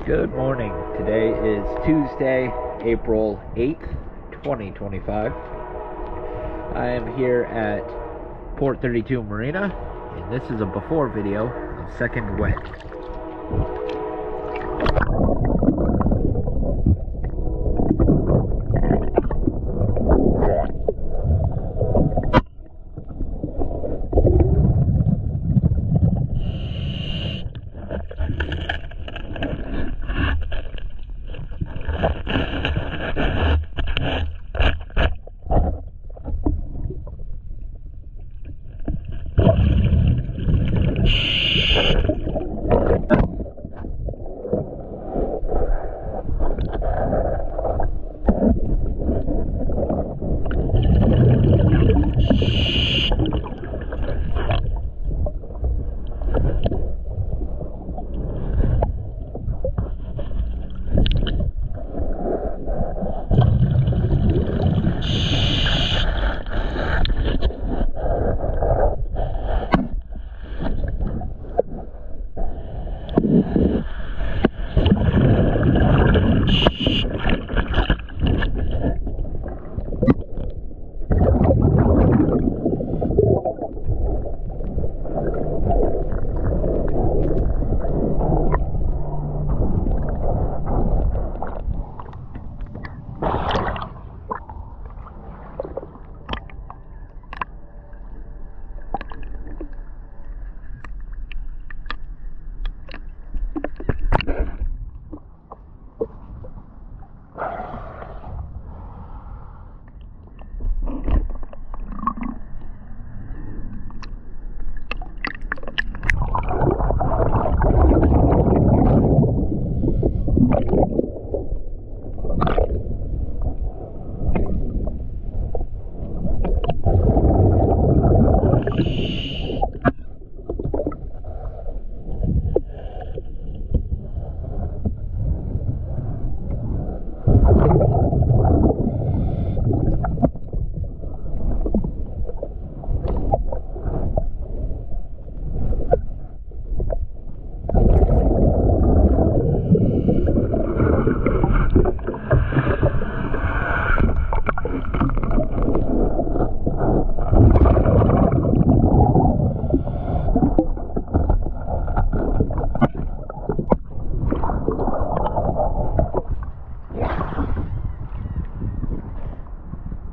Good morning. Today is Tuesday, April 8th, 2025. I am here at Port 32 Marina, and this is a before video of second wet.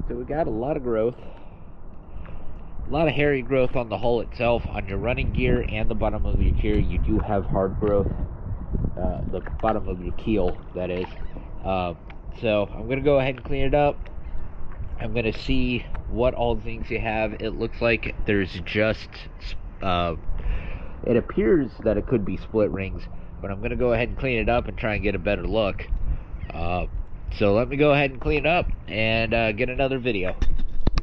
So we got a lot of growth, a lot of hairy growth on the hull itself. On your running gear and the bottom of your gear, you do have hard growth, the bottom of your keel, that is. So I'm going to go ahead and clean it up. I'm going to see what all the things you have. It looks like there's just, it appears that it could be split rings, but I'm going to go ahead and clean it up and try and get a better look. So let me go ahead and clean it up and get another video.